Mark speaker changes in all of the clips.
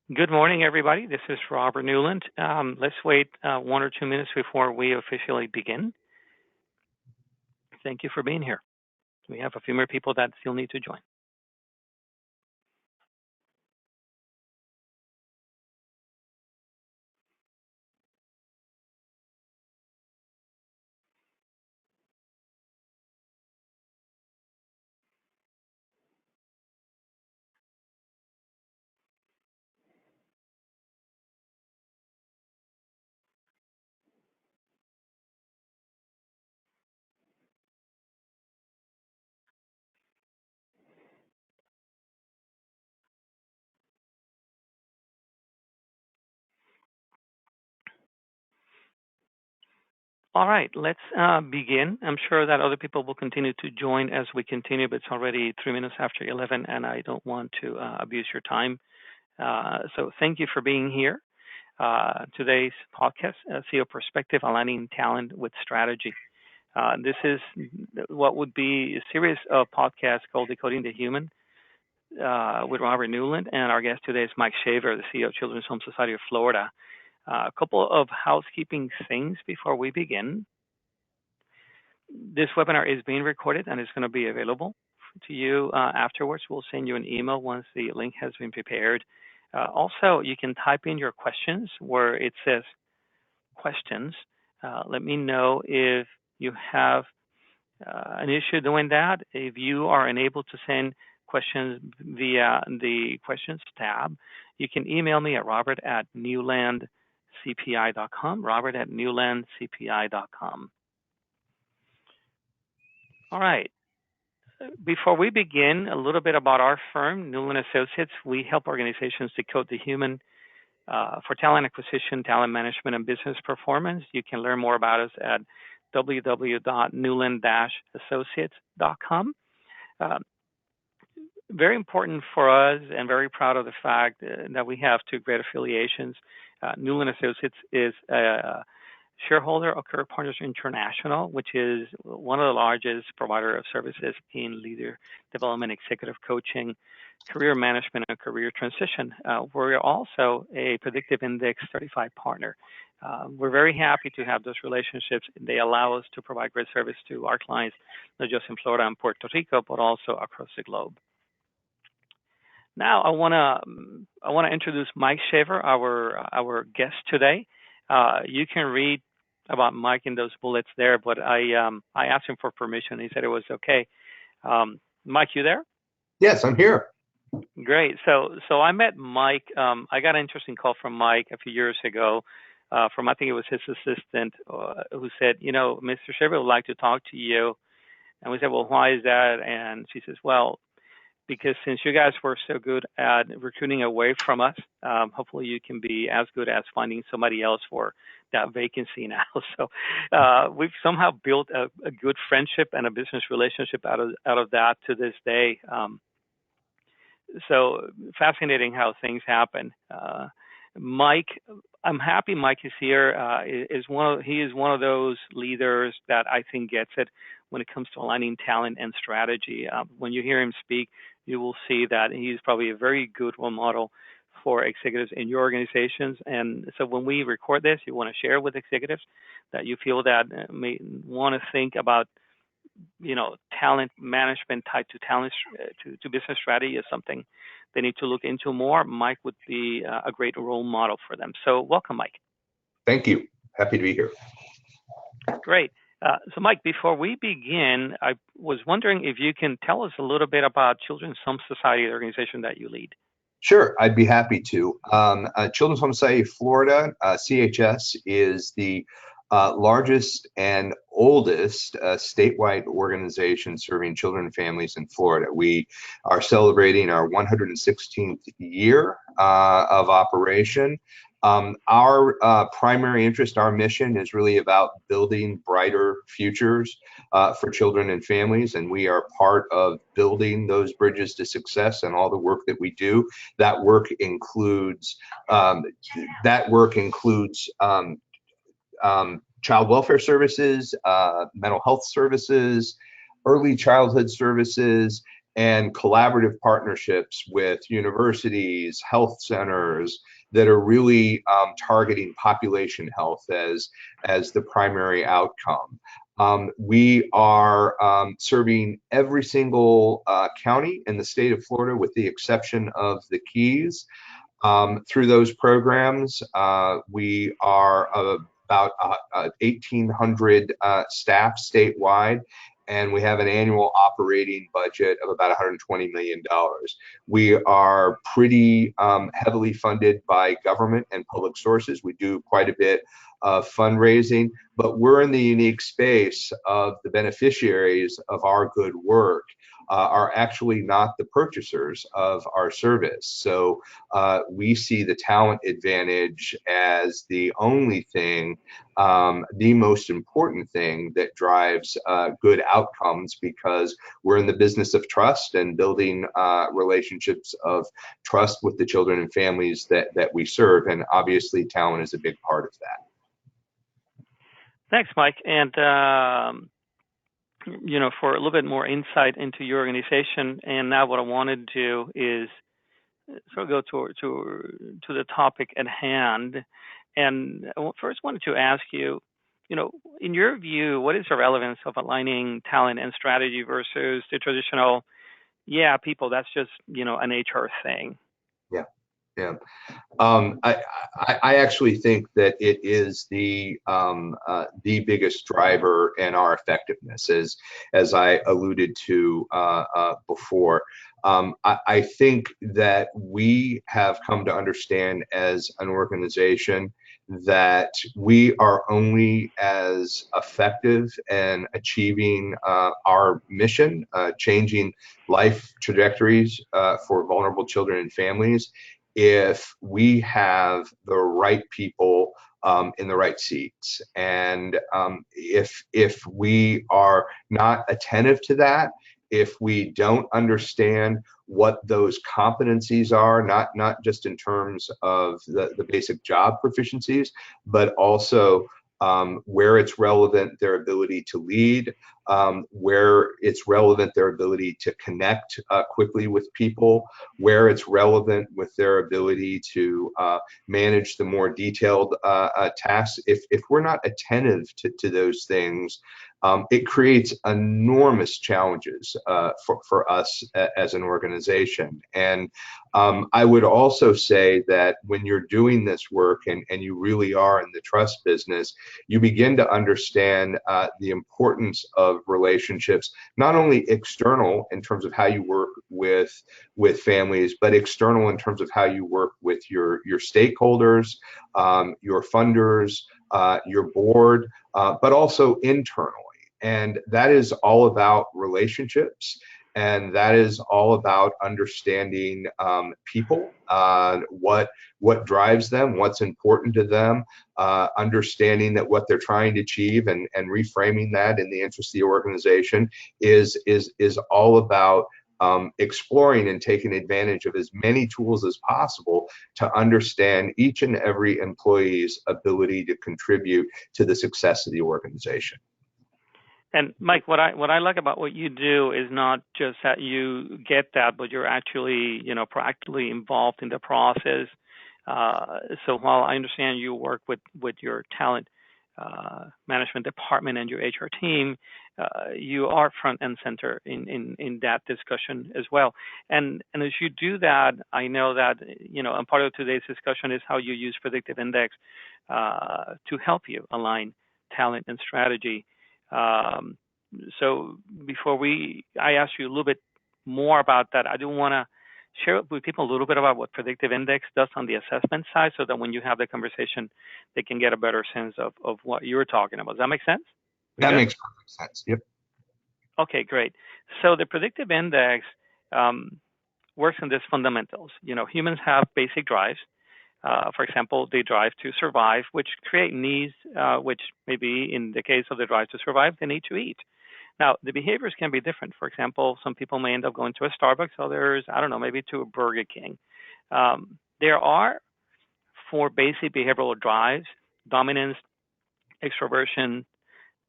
Speaker 1: Good morning, everybody. This is Robert Newland. Let's wait 1 or 2 minutes before we officially begin. Thank you for being here. We have a few more people that still need to join. All right, let's begin. I'm sure that other people will continue to join as we continue, but it's already 3 minutes after 11, and I don't want to abuse your time. So thank you for being here. Today's podcast, CEO Perspective, Aligning Talent with Strategy. This is what would be a series of podcasts called Decoding the Human with Robert Newland, and our guest today is Mike Shaver, the CEO of Children's Home Society of Florida. A couple of housekeeping things before we begin. This webinar is being recorded and is going to be available to you afterwards. We'll send you an email once the link has been prepared. Also, you can type in your questions where it says questions. Let me know if you have an issue doing that. If you are unable to send questions via the questions tab, you can email me at robert@newlandcpi.com, robert@newlandcpi.com. All right. Before we begin, a little bit about our firm, Newland Associates. We help organizations decode the human for talent acquisition, talent management, and business performance. You can learn more about us at www.newland-associates.com. Very important for us and very proud of the fact that we have two great affiliations. Newland Associates is a shareholder of Career Partners International, which is one of the largest provider of services in leader development, executive coaching, career management, and career transition. We're also a Predictive Index certified partner. We're very happy to have those relationships. They allow us to provide great service to our clients, not just in Florida and Puerto Rico, but also across the globe. Now, I want to introduce Mike Shaver, our guest today. You can read about Mike in those bullets there, but I asked him for permission. He said it was okay. Mike, you there?
Speaker 2: Yes, I'm here.
Speaker 1: Great. So I met Mike. I got an interesting call from Mike a few years ago from, I think it was his assistant, who said, Mr. Shaver would like to talk to you. And we said, well, why is that? And she says, well, because since you guys were so good at recruiting away from us, hopefully you can be as good as finding somebody else for that vacancy now. So we've somehow built a good friendship and a business relationship out of that to this day. So fascinating how things happen. Mike, I'm happy Mike is here. He is one of those leaders that I think gets it when it comes to aligning talent and strategy. When you hear him speak, you will see that he's probably a very good role model for executives in your organizations. And so when we record this, you want to share with executives that you feel that may want to think about, talent management tied to talent to business strategy is something they need to look into more. Mike would be a great role model for them. So welcome, Mike.
Speaker 2: Thank you. Happy to be here.
Speaker 1: Great. So, Mike, before we begin, I was wondering if you can tell us a little bit about Children's Home Society, the organization that you lead.
Speaker 2: Sure, I'd be happy to. Children's Home Society of Florida, CHS, is the largest and oldest statewide organization serving children and families in Florida. We are celebrating our 116th year of operation. Our primary interest, our mission is really about building brighter futures for children and families, and we are part of building those bridges to success and all the work that we do. That work includes child welfare services, mental health services, early childhood services, and collaborative partnerships with universities, health centers that are really targeting population health as the primary outcome. We are serving every single county in the state of Florida with the exception of the Keys. Through those programs, we are about 1,800 staff statewide, and we have an annual operating budget of about $120 million. We are pretty heavily funded by government and public sources. We do quite a bit of fundraising, but we're in the unique space of the beneficiaries of our good work are actually not the purchasers of our service. So we see the talent advantage as the only thing, the most important thing that drives good outcomes, because we're in the business of trust and building relationships of trust with the children and families that we serve. And obviously talent is a big part of that.
Speaker 1: Thanks, Mike. And for a little bit more insight into your organization, and now what I want to do is sort of go to the topic at hand. And I first wanted to ask you, in your view, what is the relevance of aligning talent and strategy versus the traditional, people, that's just, an HR thing?
Speaker 2: Yeah. I actually think that it is the biggest driver in our effectiveness, as I alluded to before. I think that we have come to understand as an organization that we are only as effective in achieving our mission, changing life trajectories for vulnerable children and families, if we have the right people in the right seats. And if we are not attentive to that, if we don't understand what those competencies are, not just in terms of the basic job proficiencies, but also where it's relevant, their ability to lead, where it's relevant, their ability to connect quickly with people, where it's relevant with their ability to manage the more detailed tasks. If we're not attentive to those things, it creates enormous challenges for us as an organization. And I would also say that when you're doing this work and you really are in the trust business, you begin to understand the importance of relationships, not only external in terms of how you work with families, but external in terms of how you work with your stakeholders, your funders, your board, but also internally. And that is all about relationships. And that is all about understanding people, what drives them, what's important to them, understanding that what they're trying to achieve and reframing that in the interest of the organization is all about exploring and taking advantage of as many tools as possible to understand each and every employee's ability to contribute to the success of the organization.
Speaker 1: And Mike, what I like about what you do is not just that you get that, but you're actually, proactively involved in the process. So while I understand you work with your talent management department and your HR team, you are front and center in that discussion as well. And as you do that, I know that, and part of today's discussion is how you use Predictive Index to help you align talent and strategy. So before I ask you a little bit more about that, I do want to share with people a little bit about what Predictive Index does on the assessment side, so that when you have the conversation, they can get a better sense of what you're talking about. Does that make sense?
Speaker 2: That makes perfect sense. Yep.
Speaker 1: Okay, great. So the Predictive Index works on these fundamentals. Humans have basic drives. For example, they drive to survive, which create needs, which maybe in the case of the drive to survive, they need to eat. Now, the behaviors can be different. For example, some people may end up going to a Starbucks, others, I don't know, maybe to a Burger King. There are 4 basic behavioral drives: dominance, extroversion,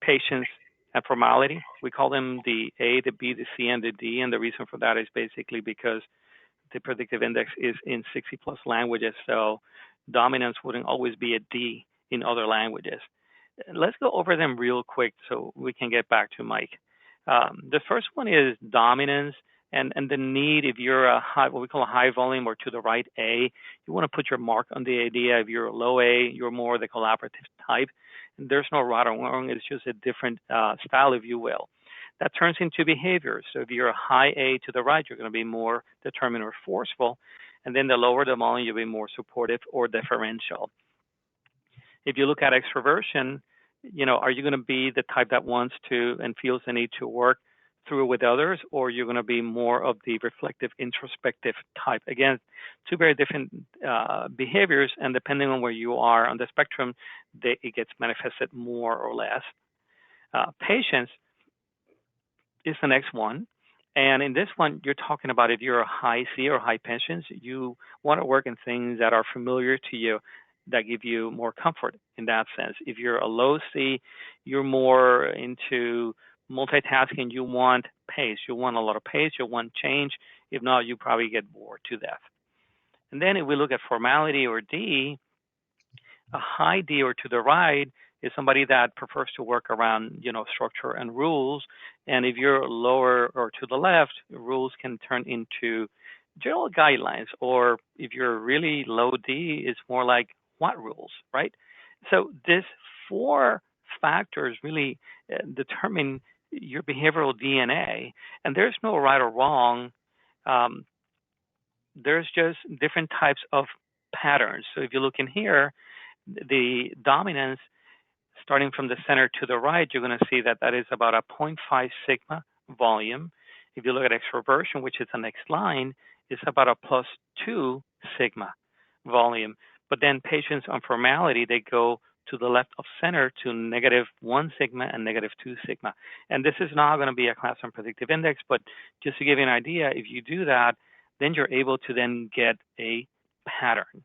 Speaker 1: patience, and formality. We call them the A, the B, the C, and the D. And the reason for that is basically because the predictive index is in 60 plus languages. So dominance wouldn't always be a D in other languages. Let's go over them real quick so we can get back to Mike. The first one is dominance and the need. If you're a high, what we call a high volume or to the right A, you want to put your mark on the idea. If you're a low A, you're more the collaborative type. And there's no right or wrong. It's just a different style, if you will. That turns into behavior. So if you're a high A to the right, you're going to be more determined or forceful. And then the lower the volume, you'll be more supportive or deferential. If you look at extroversion, are you going to be the type that wants to and feels the need to work through with others, or you're going to be more of the reflective, introspective type? Again, two very different behaviors, and depending on where you are on the spectrum, it gets manifested more or less. Patience is the next one. And in this one, you're talking about if you're a high C or high patience, you want to work in things that are familiar to you, that give you more comfort in that sense. If you're a low C, you're more into multitasking. You want pace. You want a lot of pace. You want change. If not, you probably get bored to death. And then if we look at formality or D, a high D or to the right is somebody that prefers to work around, structure and rules. And if you're lower or to the left, rules can turn into general guidelines. Or if you're really low D, it's more like what rules, right? So these four factors really determine your behavioral DNA. And there's no right or wrong. There's just different types of patterns. So if you look in here, the dominance, starting from the center to the right, you're going to see that is about a 0.5 sigma volume. If you look at extraversion, which is the next line, it's about a +2 sigma volume. But then patients on formality, they go to the left of center to -1 sigma and -2 sigma. And this is not going to be a class on predictive index, but just to give you an idea, if you do that, then you're able to then get a pattern.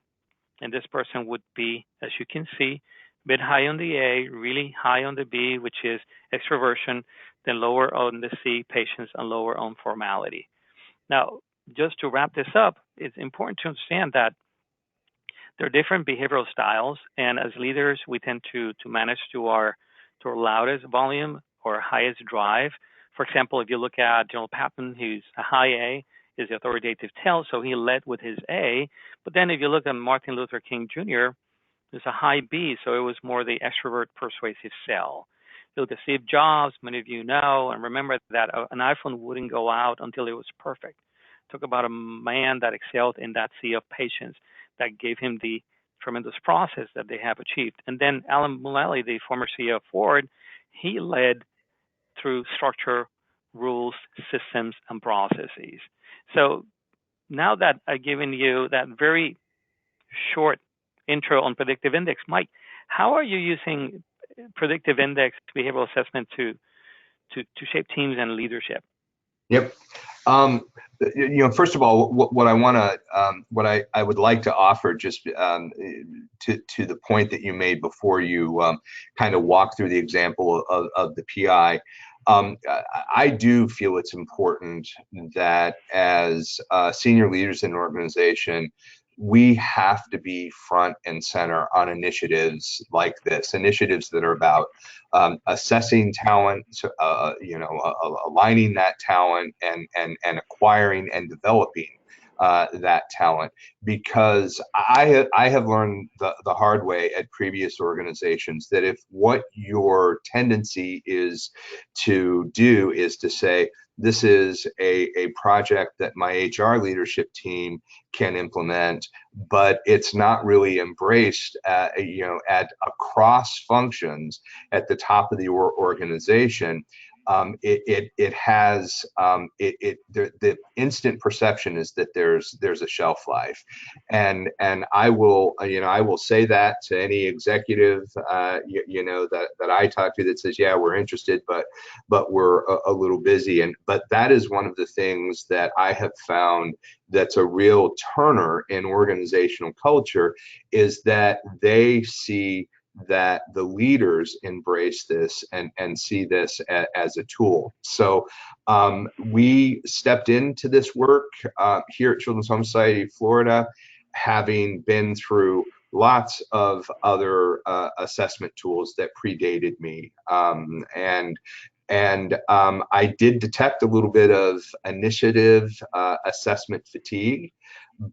Speaker 1: And this person would be, as you can see, mid high on the A, really high on the B, which is extroversion, then lower on the C, patience, and lower on formality. Now, just to wrap this up, it's important to understand that there are different behavioral styles, and as leaders, we tend to manage to our loudest volume or highest drive. For example, if you look at General Patton, who's a high A, is the authoritative tail, so he led with his A. But then if you look at Martin Luther King Jr., there's a high B, so it was more the extrovert persuasive cell. You look at Steve Jobs, many of you know, and remember that an iPhone wouldn't go out until it was perfect. Talk about a man that excelled in that sea of patience that gave him the tremendous process that they have achieved. And then Alan Mulally, the former CEO of Ford, he led through structure, rules, systems, and processes. So now that I've given you that very short intro on predictive index, Mike, how are you using predictive index behavioral assessment to shape teams and leadership?
Speaker 2: Yep. First of all, what I want to, what I would like to offer, just to the point that you made before you kind of walk through the example of the PI. I do feel it's important that as senior leaders in an organization, we have to be front and center on initiatives like this, initiatives that are about assessing talent, aligning that talent and acquiring and developing that talent, because I have learned the hard way at previous organizations that if what your tendency is to do is to say, this is a project that my HR leadership team can implement, but it's not really embraced at across functions at the top of the organization. It has the instant perception is that there's a shelf life, and I will say that to any executive that I talk to that says, yeah, we're interested, but we're a little busy. But that is one of the things that I have found that's a real turner in organizational culture, is that they see that the leaders embrace this and see this as a tool. So we stepped into this work here at Children's Home Society of Florida, having been through lots of other assessment tools that predated me. I did detect a little bit of initiative assessment fatigue,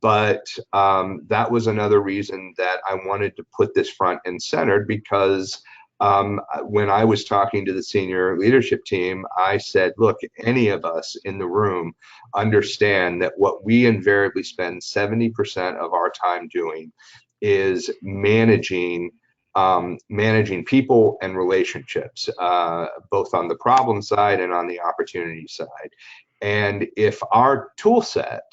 Speaker 2: but that was another reason that I wanted to put this front and centered, because when I was talking to the senior leadership team, I said, look, any of us in the room understand that what we invariably spend 70% of our time doing is managing people and relationships, both on the problem side and on the opportunity side. And if our tool set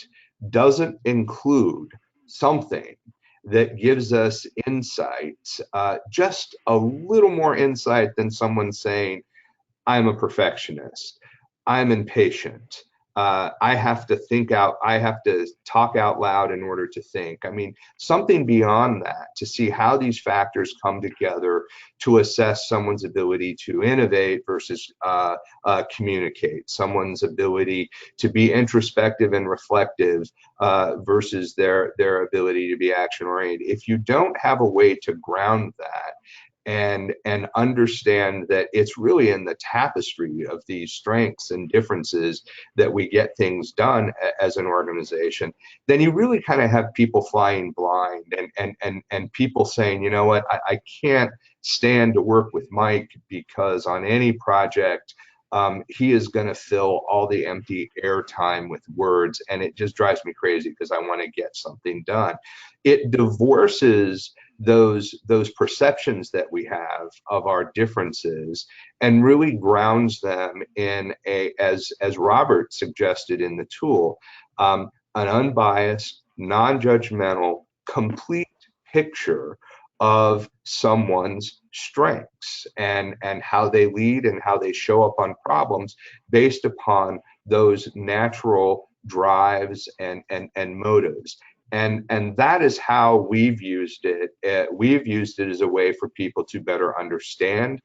Speaker 2: doesn't include something that gives us insights, just a little more insight than someone saying, I'm a perfectionist, I'm impatient, I have to think out, I have to talk out loud in order to think. I mean, something beyond that, to see how these factors come together to assess someone's ability to innovate versus communicate, someone's ability to be introspective and reflective versus their ability to be action oriented. If you don't have a way to ground that and understand that it's really in the tapestry of these strengths and differences that we get things done as an organization, then you really kind of have people flying blind and people saying, you know what, I can't stand to work with Mike because on any project he is going to fill all the empty airtime with words, and it just drives me crazy because I want to get something done. It divorces those perceptions that we have of our differences and really grounds them in as Robert suggested in the tool, an unbiased, non-judgmental, complete picture of someone's strengths and how they lead and how they show up on problems based upon those natural drives and motives. And that is how we've used it. We've used it as a way for people to better understand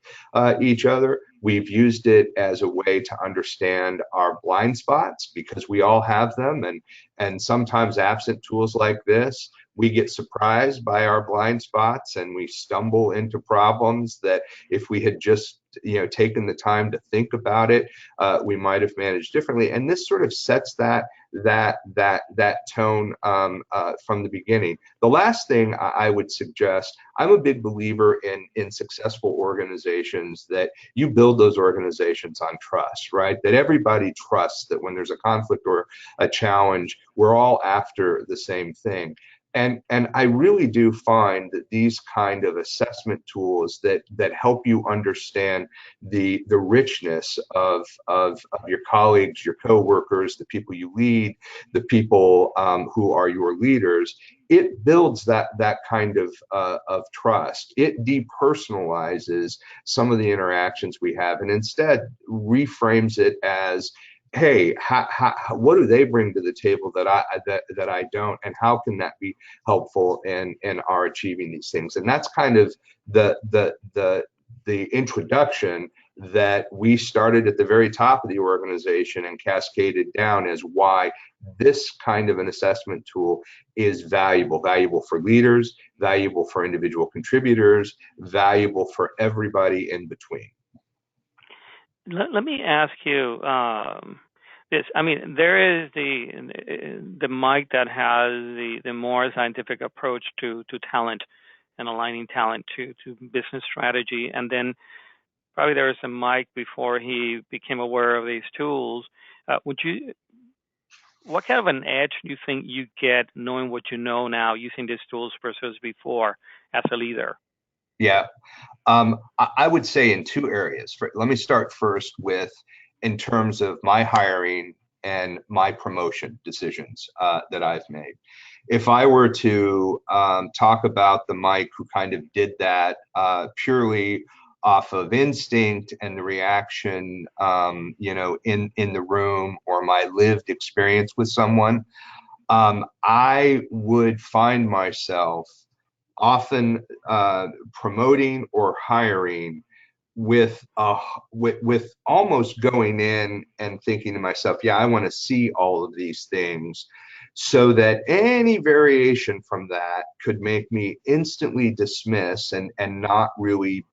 Speaker 2: each other. We've used it as a way to understand our blind spots, because we all have them. And sometimes absent tools like this, we get surprised by our blind spots and we stumble into problems that if we had just taken the time to think about it, we might have managed differently. And this sort of sets that tone from the beginning. The last thing I would suggest, I'm a big believer in successful organizations, that you build those organizations on trust, right? That everybody trusts that when there's a conflict or a challenge, we're all after the same thing. And I really do find that these kind of assessment tools that help you understand the richness of your colleagues, your coworkers, the people you lead, the people who are your leaders, it builds that kind of trust. It depersonalizes some of the interactions we have, and instead reframes it as, hey, what do they bring to the table that I don't, and how can that be helpful in our achieving these things? And that's kind of the introduction that we started at the very top of the organization and cascaded down as why this kind of an assessment tool is valuable for leaders, valuable for individual contributors, valuable for everybody in between.
Speaker 1: Let me ask you this. I mean, there is the Mike that has the more scientific approach to talent and aligning talent to business strategy, and then probably there was a Mike before he became aware of these tools. What kind of an edge do you think you get knowing what you know now using these tools versus before as a leader?
Speaker 2: Yeah. I would say in two areas. Let me start first with, in terms of my hiring and my promotion decisions that I've made. If I were to talk about the Mike who kind of did that purely off of instinct and the reaction, in the room, or my lived experience with someone, I would find myself often promoting or hiring with almost going in and thinking to myself, yeah, I want to see all of these things, so that any variation from that could make me instantly dismiss and not really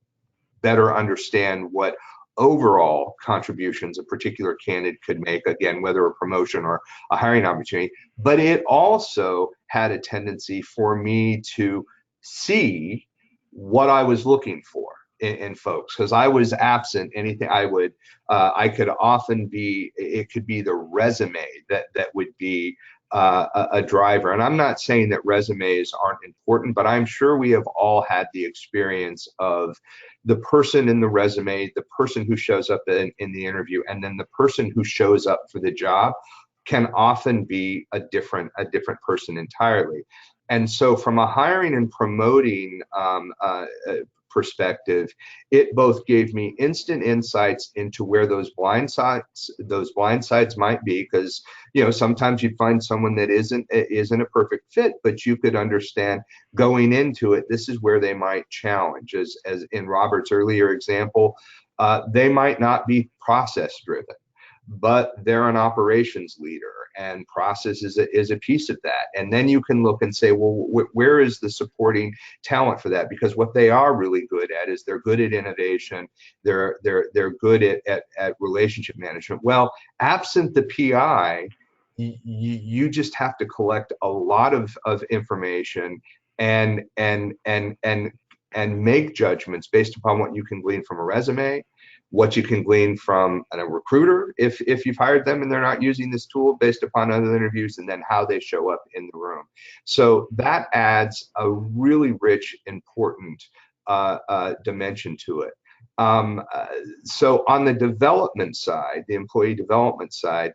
Speaker 2: better understand what overall contributions a particular candidate could make, again, whether a promotion or a hiring opportunity. But it also had a tendency for me to see what I was looking for in folks, because I was absent anything. I could often be, it could be the resume that would be a driver. And I'm not saying that resumes aren't important, but I'm sure we have all had the experience of the person in the resume, the person who shows up in the interview, and then the person who shows up for the job can often be a different person entirely. And so from a hiring and promoting perspective, it both gave me instant insights into where those blind sides might be, because sometimes you'd find someone that isn't a perfect fit, but you could understand going into it, this is where they might challenge. As in Robert's earlier example, they might not be process driven, but they're an operations leader, and process is a piece of that. And then you can look and say, well, where is the supporting talent for that? Because what they are really good at is they're good at innovation, they're good at relationship management. Well, absent the PI, you just have to collect a lot of information and make judgments based upon what you can glean from a resume, what you can glean from a recruiter if you've hired them and they're not using this tool, based upon other interviews, and then how they show up in the room. So that adds a really rich, important dimension to it. So on the development side, the employee development side,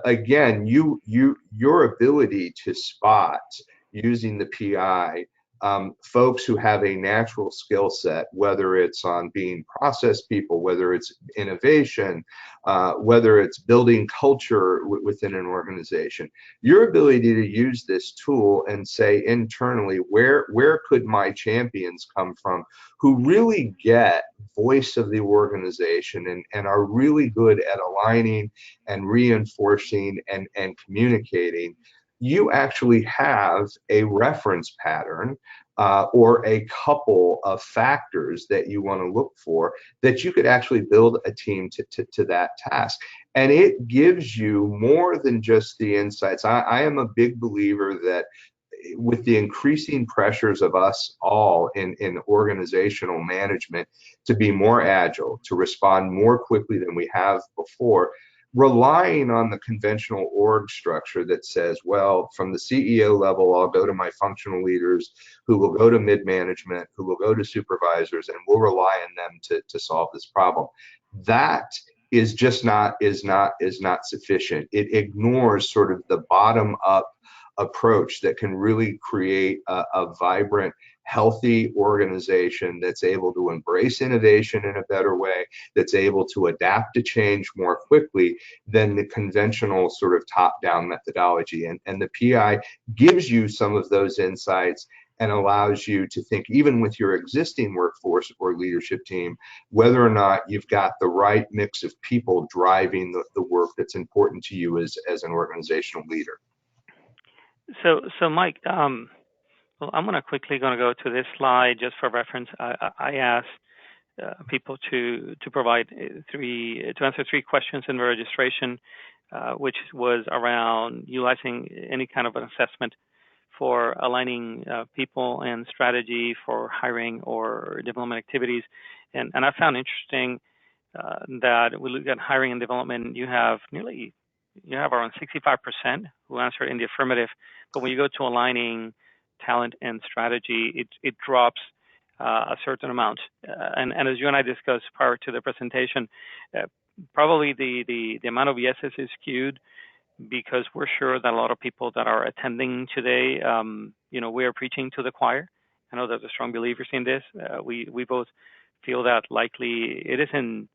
Speaker 2: again, your ability to spot using the PI folks who have a natural skill set, whether it's on being process people, whether it's innovation, whether it's building culture within an organization. Your ability to use this tool and say internally, where could my champions come from, who really get voice of the organization and are really good at aligning and reinforcing and communicating. You actually have a reference pattern or a couple of factors that you want to look for, that you could actually build a team to that task. And it gives you more than just the insights. I am a big believer that with the increasing pressures of us all in organizational management to be more agile, to respond more quickly than we have before, relying on the conventional org structure that says, well, from the CEO level, I'll go to my functional leaders, who will go to mid-management, who will go to supervisors, and we'll rely on them to solve this problem. That is just not sufficient. It ignores sort of the bottom-up approach that can really create a vibrant, healthy organization that's able to embrace innovation in a better way, that's able to adapt to change more quickly than the conventional sort of top-down methodology. And the PI gives you some of those insights and allows you to think, even with your existing workforce or leadership team, whether or not you've got the right mix of people driving the work that's important to you as an organizational leader.
Speaker 1: So Mike, well, I'm going to go to this slide just for reference. I asked people to provide to answer three questions in the registration, which was around utilizing any kind of an assessment for aligning people and strategy for hiring or development activities. And I found interesting that we look at hiring and development. You have around 65% who answer in the affirmative, but when you go to aligning talent and strategy, it drops a certain amount. And as you and I discussed prior to the presentation, probably the amount of yeses is skewed, because we're sure that a lot of people that are attending today, we are preaching to the choir. I know there's a strong believers in this. We both feel that likely it isn't,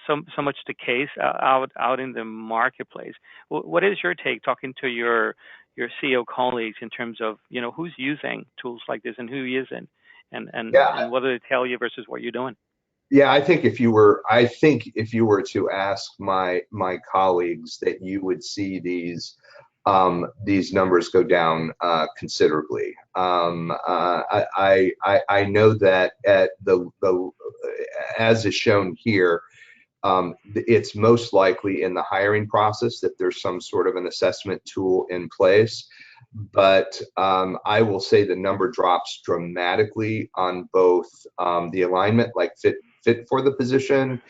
Speaker 1: so much the case out in the marketplace. What is your take, talking to your CEO colleagues, in terms of, who's using tools like this and who isn't,
Speaker 2: Yeah,
Speaker 1: and what do they tell you versus what you're doing?
Speaker 2: yeah. I think if you were to ask my colleagues, that you would see these numbers go down considerably. I know that at the as is shown here, it's most likely in the hiring process that there's some sort of an assessment tool in place. But I will say the number drops dramatically on both the alignment, like fit for the position,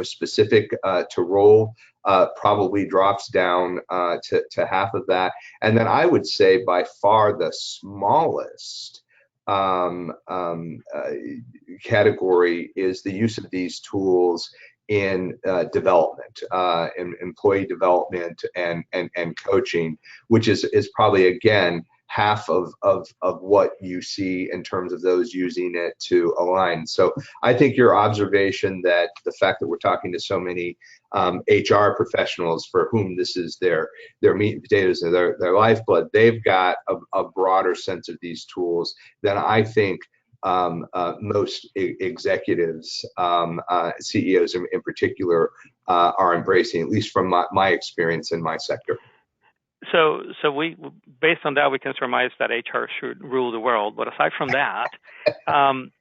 Speaker 2: specific to role, probably drops down to half of that. And then I would say by far the smallest um, um, uh, category is the use of these tools in development, in employee development and coaching, which is probably, again, half of what you see in terms of those using it to align. So I think your observation that the fact that we're talking to so many HR professionals for whom this is their meat and potatoes and their lifeblood, they've got a broader sense of these tools than I think most executives, CEOs in particular, are embracing, at least from my experience in my sector.
Speaker 1: So we, based on that, we can surmise that HR should rule the world. But aside from that, um,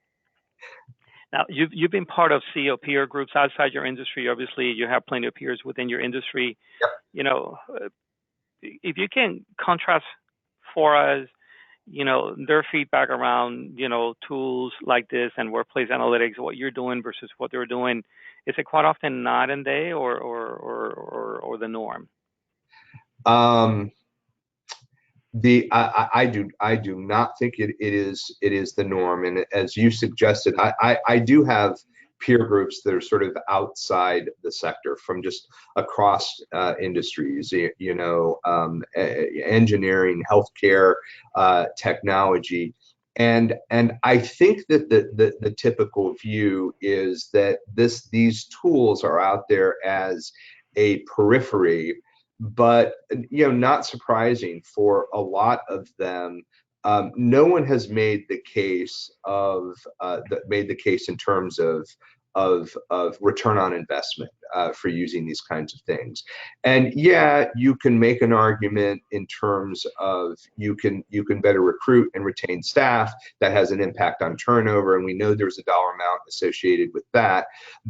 Speaker 1: now you've been part of CEO peer groups outside your industry. Obviously, you have plenty of peers within your industry. If you can contrast for us, their feedback around, tools like this and workplace analytics, what you're doing versus what they're doing, is it quite often night and day, or the norm?
Speaker 2: Um, I do not think it is the norm, and as you suggested, I do have peer groups that are sort of outside the sector, from just across industries, engineering, healthcare, technology. And I think that the typical view is that these tools are out there as a periphery, but not surprising for a lot of them. No one has made the case in terms of return on investment for using these kinds of things. And yeah, you can make an argument in terms of you can better recruit and retain staff. That has an impact on turnover, and we know there's a dollar amount associated with that.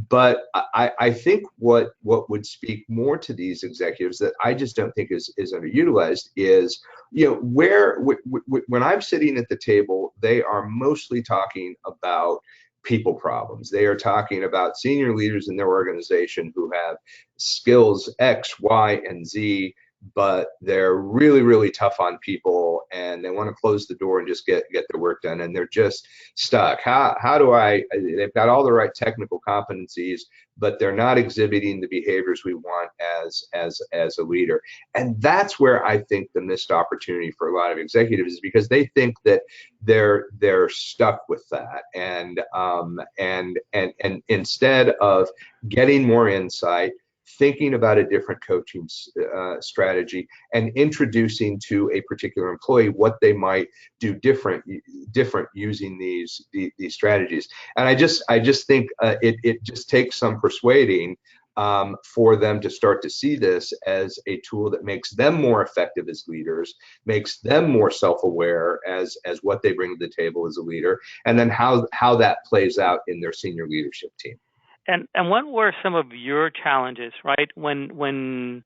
Speaker 2: But I think what would speak more to these executives, that I just don't think is underutilized, is when I'm sitting at the table, they are mostly talking about people problems. They are talking about senior leaders in their organization who have skills X, Y, and Z, but they're really, really tough on people, and they want to close the door and just get their work done, and they're just stuck. How do they've got all the right technical competencies, but they're not exhibiting the behaviors we want as a leader. And that's where I think the missed opportunity for a lot of executives is, because they think that they're stuck with that, and instead of getting more insight, thinking about a different coaching strategy, and introducing to a particular employee what they might do different using these strategies. And I just think it just takes some persuading for them to start to see this as a tool that makes them more effective as leaders, makes them more self-aware as what they bring to the table as a leader, and then how that plays out in their senior leadership team.
Speaker 1: And what were some of your challenges, right? When in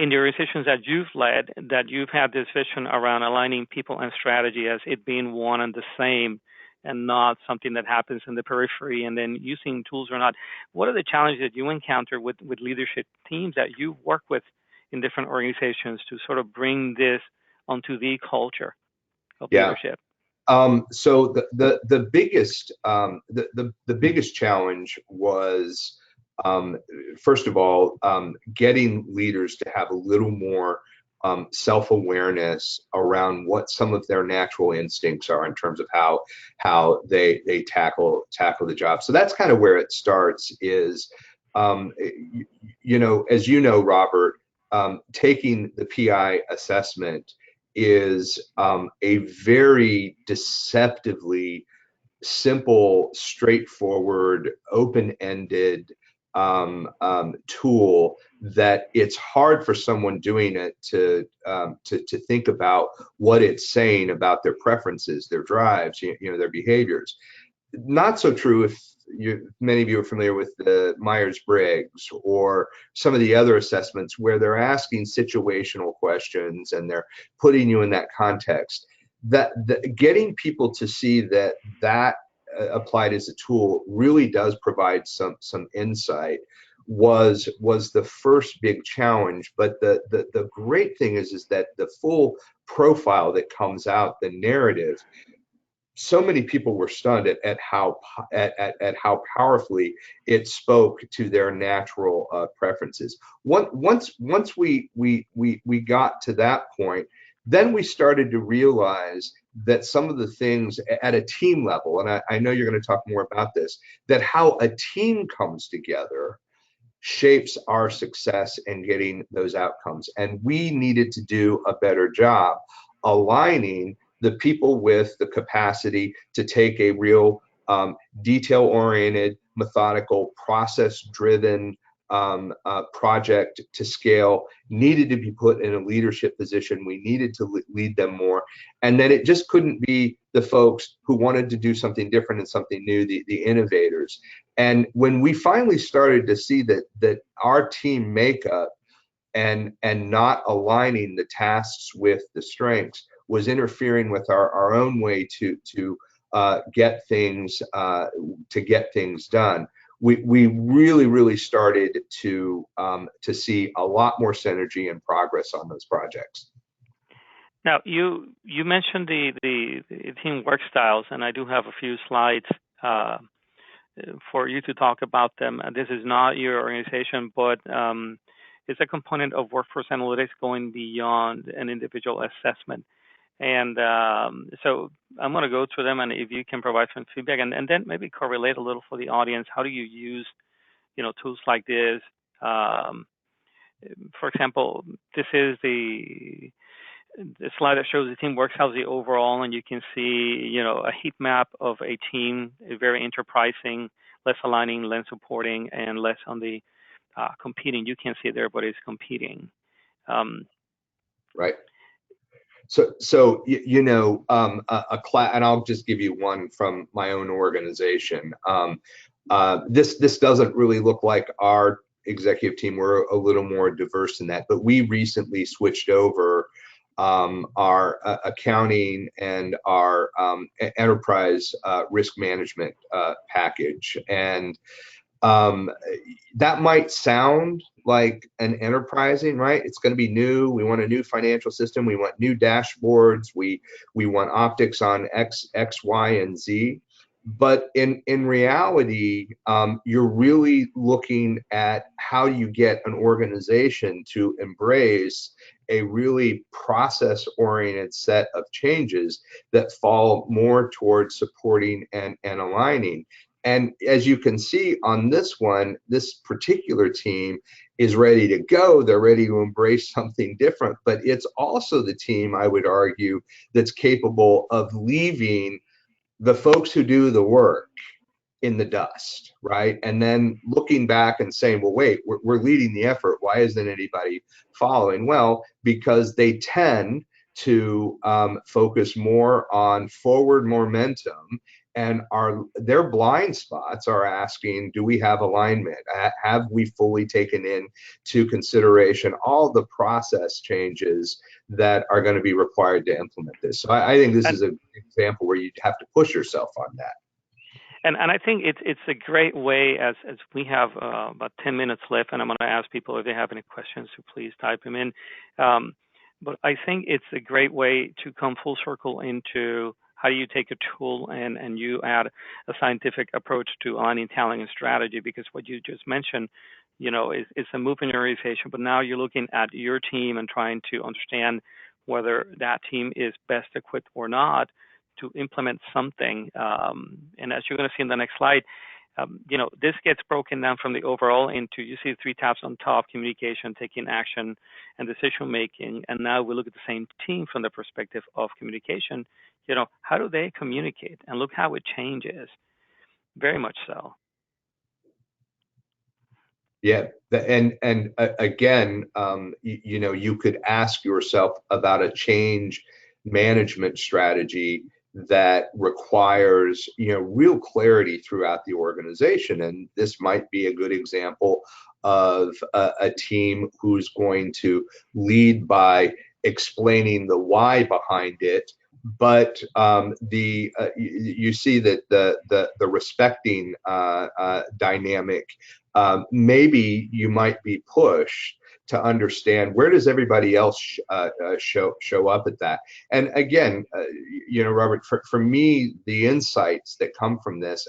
Speaker 1: the organizations that you've led, that you've had this vision around aligning people and strategy as it being one and the same, and not something that happens in the periphery, and then using tools or not. What are the challenges that you encounter with leadership teams that you work with in different organizations to sort of bring this onto the culture of leadership?
Speaker 2: So the biggest challenge was, first of all, getting leaders to have a little more self-awareness around what some of their natural instincts are in terms of how they tackle the job. So that's kind of where it starts. Is as you know, Robert, taking the PI assessment is a very deceptively simple, straightforward, open-ended tool that it's hard for someone doing it to think about what it's saying about their preferences, their drives, their behaviors. Not so true if many of you are familiar with the Myers-Briggs or some of the other assessments where they're asking situational questions and they're putting you in that context. That getting people to see that applied as a tool really does provide some insight was the first big challenge. But the great thing is that the full profile that comes out, the narrative, so many people were stunned at how powerfully it spoke to their natural preferences. Once we got to that point, then we started to realize that some of the things at a team level, and I know you're going to talk more about this, that how a team comes together shapes our success in getting those outcomes. And we needed to do a better job aligning the people with the capacity to take a real detail-oriented, methodical, process-driven project to scale, needed to be put in a leadership position. We needed to lead them more. And then it just couldn't be the folks who wanted to do something different and something new, the innovators. And when we finally started to see that our team makeup and not aligning the tasks with the strengths was interfering with our own way to get things done, we really started to see a lot more synergy and progress on those projects.
Speaker 1: Now, you mentioned the team work styles, and I do have a few slides for you to talk about them. This is not your organization, but it's a component of workforce analytics going beyond an individual assessment. And so I'm going to go through them, and if you can provide some feedback, and then maybe correlate a little for the audience. How do you use, tools like this? For example, this is the slide that shows the team works house, the overall, and you can see, a heat map of a team, very enterprising, less aligning, less supporting, and less on the competing. You can't see it there, but it's competing.
Speaker 2: Right. So a class, and I'll just give you one from my own organization. This doesn't really look like our executive team. We're a little more diverse than that, but we recently switched over our accounting and our enterprise risk management package. And that might sound like an enterprising, right? It's going to be new. We want a new financial system. We want new dashboards. We want optics on X, Y, and Z. But in reality, you're really looking at how you get an organization to embrace a really process-oriented set of changes that fall more towards supporting and aligning. And as you can see on this one, this particular team is ready to go. They're ready to embrace something different. But it's also the team, I would argue, that's capable of leaving the folks who do the work in the dust, right? And then looking back and saying, well, wait, we're leading the effort. Why isn't anybody following? Well, because they tend to focus more on forward momentum, and their blind spots are asking, do we have alignment? Have we fully taken into consideration all the process changes that are going to be required to implement this? So I think this is an example where you have to push yourself on that.
Speaker 1: And I think it's a great way, as we have about 10 minutes left, and I'm going to ask people if they have any questions, so please type them in. But I think it's a great way to come full circle into how you take a tool and you add a scientific approach to aligning talent and strategy, because what you just mentioned, is a move in your organization, but now you're looking at your team and trying to understand whether that team is best equipped or not to implement something. And as you're going to see in the next slide, this gets broken down from the overall into, you see 3 tabs on top: communication, taking action, and decision making. And now we look at the same team from the perspective of communication. How do they communicate? And look how it changes. Very much so.
Speaker 2: Yeah, again, you could ask yourself about a change management strategy that requires real clarity throughout the organization, and this might be a good example of a team who's going to lead by explaining the why behind it. But you see that the respecting dynamic, maybe you might be pushed to understand where does everybody else show up at that. And again, Robert, for me, the insights that come from this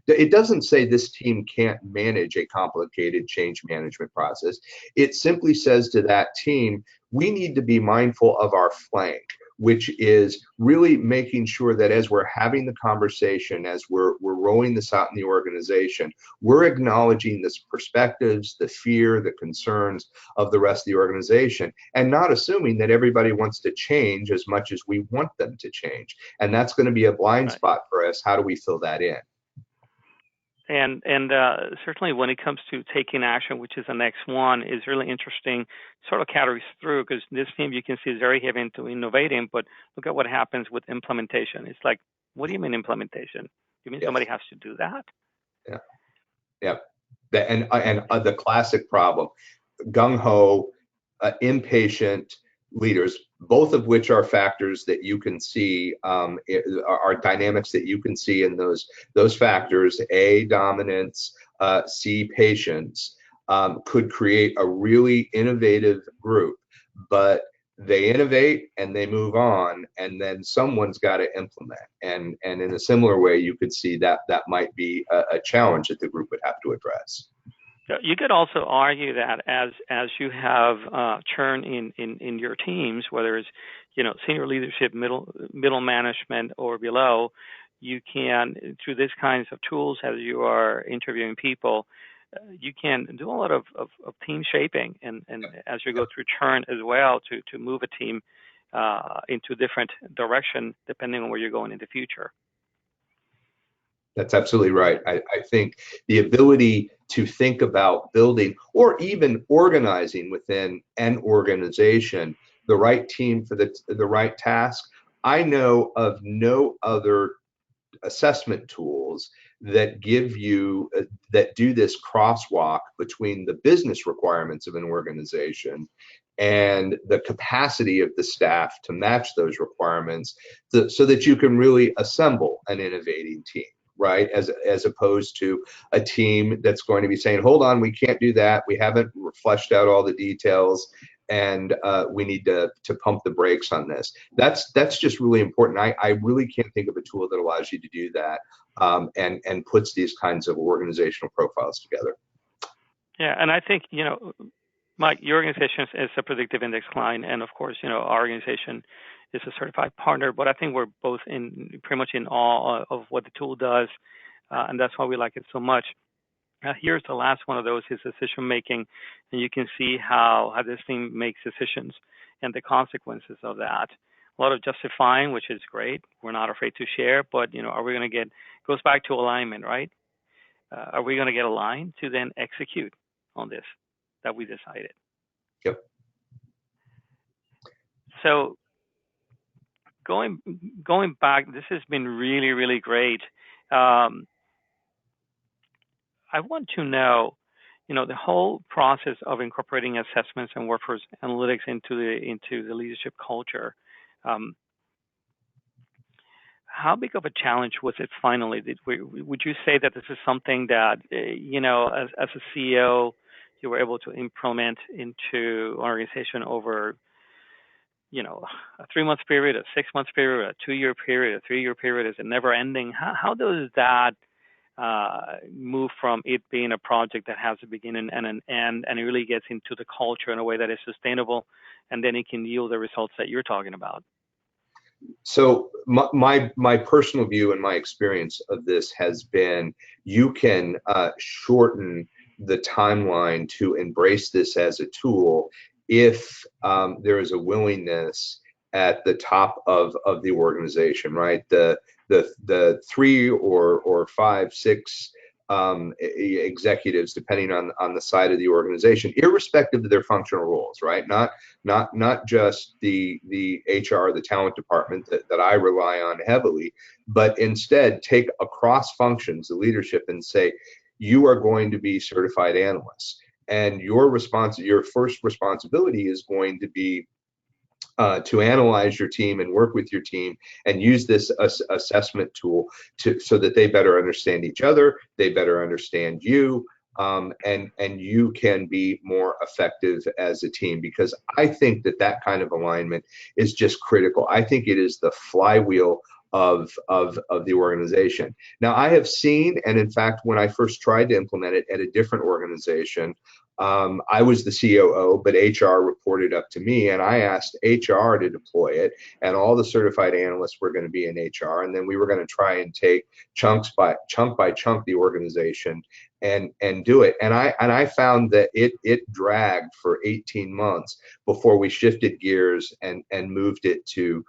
Speaker 2: it doesn't say this team can't manage a complicated change management process. It simply says to that team, we need to be mindful of our flank, which is really making sure that as we're having the conversation, as we're rolling this out in the organization, we're acknowledging the perspectives, the fear, the concerns of the rest of the organization, and not assuming that everybody wants to change as much as we want them to change. And that's going to be a blind spot for us. How do we fill that in?
Speaker 1: And certainly when it comes to taking action, which is the next one, is really interesting, sort of carries through, because this team, you can see, is very heavy into innovating, but look at what happens with implementation. It's like, what do you mean implementation? You mean somebody has to do that?
Speaker 2: Yeah. And the classic problem, gung-ho, impatient leaders, both of which are factors that you can see, are dynamics that you can see in those factors. A, dominance, C, patience, could create a really innovative group, but they innovate and they move on, and then someone's got to implement. And in a similar way, you could see that might be a challenge that the group would have to address.
Speaker 1: You could also argue that as you have churn in your teams, whether it's senior leadership, middle management, or below, you can, through these kinds of tools, as you are interviewing people, you can do a lot of team shaping, and as you go through churn as well, to move a team into a different direction depending on where you're going in the future.
Speaker 2: That's absolutely right. I think the ability to think about building or even organizing within an organization the right team for the right task. I know of no other assessment tools that give you that do this crosswalk between the business requirements of an organization and the capacity of the staff to match those requirements, so that you can really assemble an innovating team, right? As opposed to a team that's going to be saying, hold on, we can't do that, we haven't fleshed out all the details, and we need to pump the brakes on this. That's just really important. I really can't think of a tool that allows you to do that, and puts these kinds of organizational profiles together.
Speaker 1: Yeah, and I think, Mike, your organization is a Predictive Index client, and of course, our organization is a certified partner, but I think we're both pretty much in awe of what the tool does, and that's why we like it so much. Here's the last one of those, is decision making, and you can see how this thing makes decisions and the consequences of that. A lot of justifying, which is great. We're not afraid to share, but are we going to goes back to alignment, right? Are we going to get aligned to then execute on this that we decided?
Speaker 2: Yep.
Speaker 1: So going back, this has been really, really great. I want to know, the whole process of incorporating assessments and workforce analytics into the leadership culture. How big of a challenge was it finally? Would you say that this is something that, as a CEO, you were able to implement into an organization over, a 3-month period, a 6-month period, a 2-year period, a 3-year period? Is it never ending? How does that move from it being a project that has a beginning and an end, and it really gets into the culture in a way that is sustainable, and then it can yield the results that you're talking about?
Speaker 2: So my personal view and my experience of this has been you can shorten the timeline to embrace this as a tool if there is a willingness at the top of the organization, right? The 3 or 5, 6 executives, depending on the side of the organization, irrespective of their functional roles, right? Not just the HR, the talent department that I rely on heavily, but instead take across functions, the leadership, and say, you are going to be certified analysts. And your first responsibility is going to be to analyze your team and work with your team and use this assessment tool so that they better understand each other, they better understand you, and you can be more effective as a team. Because I think that kind of alignment is just critical. I think it is the flywheel of the organization. Now, I have seen, and in fact, when I first tried to implement it at a different organization, I was the COO, but HR reported up to me, and I asked HR to deploy it, and all the certified analysts were going to be in HR, and then we were going to try and take chunk by chunk the organization and do it. And I found that it dragged for 18 months before we shifted gears and moved it to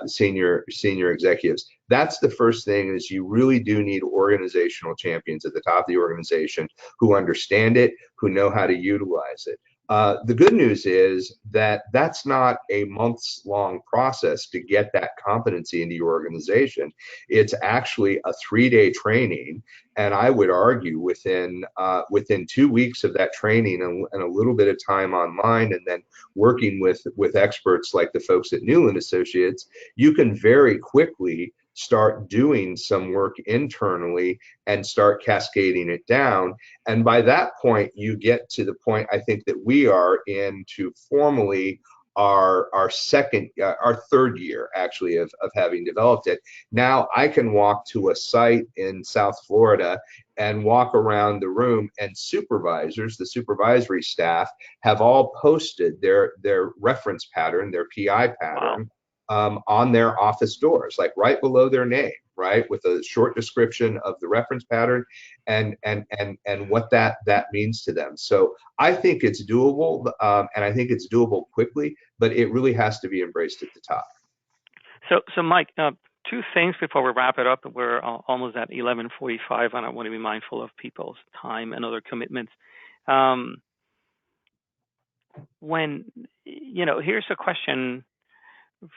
Speaker 2: senior executives. That's the first thing, is you really do need organizational champions at the top of the organization who understand it, who know how to utilize it. The good news is that that's not a months-long process to get that competency into your organization. It's actually a 3-day training, and I would argue within 2 weeks of that training and a little bit of time online, and then working with experts like the folks at Newland Associates, you can very quickly start doing some work internally and start cascading it down. And by that point, you get to the point, I think, that we are into formally our third year actually of having developed it. Now I can walk to a site in South Florida and walk around the room, and supervisors, the supervisory staff, have all posted their reference pattern, their PI pattern, on their office doors, like right below their name, right, with a short description of the reference pattern and what that means to them. So I think it's doable, and I think it's doable quickly, but it really has to be embraced at the top.
Speaker 1: So Mike, 2 things before we wrap it up. We're almost at 11:45, and I want to be mindful of people's time and other commitments. Here's a question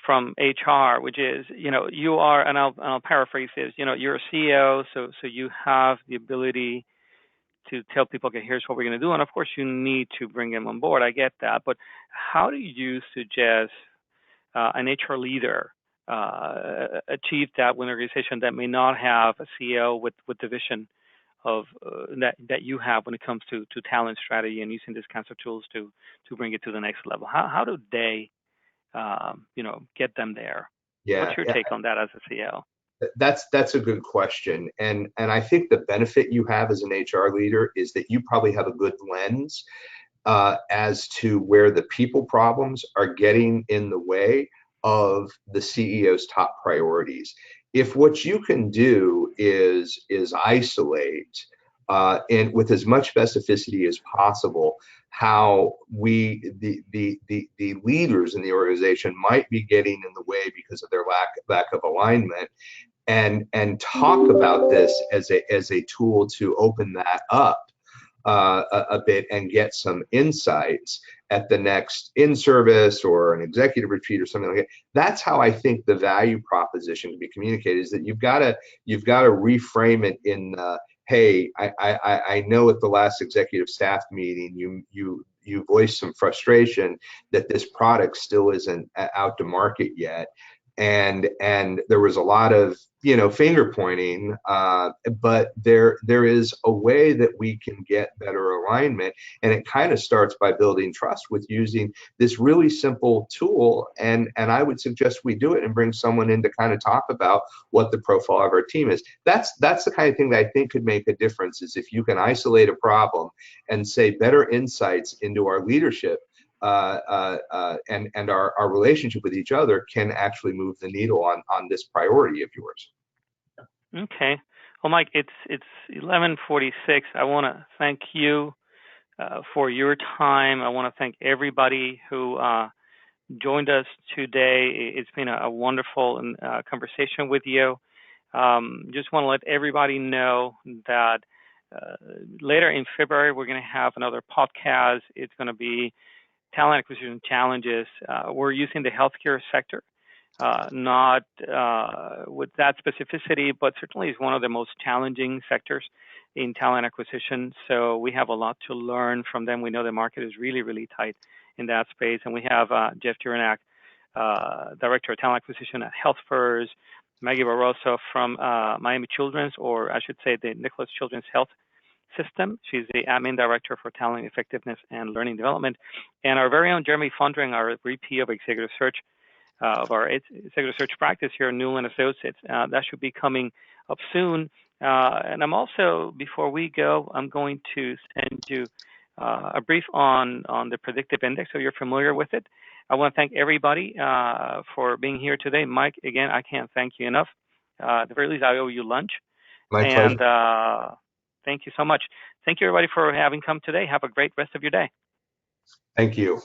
Speaker 1: from HR, which is, you are, and I'll paraphrase this, you're a CEO, so you have the ability to tell people, okay, here's what we're going to do, and of course you need to bring them on board. I get that, but how do you suggest an HR leader achieve that with an organization that may not have a CEO with the vision of that you have when it comes to talent strategy and using these kinds of tools to bring it to the next level? How do they get them there?
Speaker 2: Yeah.
Speaker 1: What's your take on that as a CEO?
Speaker 2: That's a good question, and I think the benefit you have as an HR leader is that you probably have a good lens as to where the people problems are getting in the way of the CEO's top priorities. If what you can do is isolate and with as much specificity as possible how the leaders in the organization might be getting in the way because of their lack of alignment, and talk about this as a tool to open that up a bit and get some insights at the next in-service or an executive retreat or something like that. That's how I think the value proposition can be communicated, is that you've got to reframe it in hey, I know at the last executive staff meeting you voiced some frustration that this product still isn't out to market yet. and there was a lot of finger pointing, but there is a way that we can get better alignment, and it kind of starts by building trust with using this really simple tool. And I would suggest we do it and bring someone in to kind of talk about what the profile of our team is. That's the kind of thing that I think could make a difference, is if you can isolate a problem and say better insights into our leadership, and our relationship with each other can actually move the needle on this priority of yours.
Speaker 1: Okay. Well, Mike, it's 11:46. I want to thank you for your time. I want to thank everybody who joined us today. It's been a wonderful conversation with you. Just want to let everybody know that later in February, we're going to have another podcast. It's going to be talent acquisition challenges. We're using the healthcare sector, not with that specificity, but certainly is one of the most challenging sectors in talent acquisition. So we have a lot to learn from them. We know the market is really, really tight in that space. And we have Jeff Juranak, Director of Talent Acquisition at Health First, Maggie Barroso from Miami Children's, or I should say the Nicholas Children's Health System. She's the admin director for talent effectiveness and learning development. And our very own Jeremy Fundring, our VP of executive search of our executive search practice here at Newland Associates. That should be coming up soon. And I'm also, before we go, I'm going to send you a brief on the Predictive Index, so you're familiar with it. I want to thank everybody for being here today. Mike, again, I can't thank you enough. At the very least, I owe you lunch.
Speaker 2: My pleasure.
Speaker 1: Thank you so much. Thank you, everybody, for having come today. Have a great rest of your day.
Speaker 2: Thank you.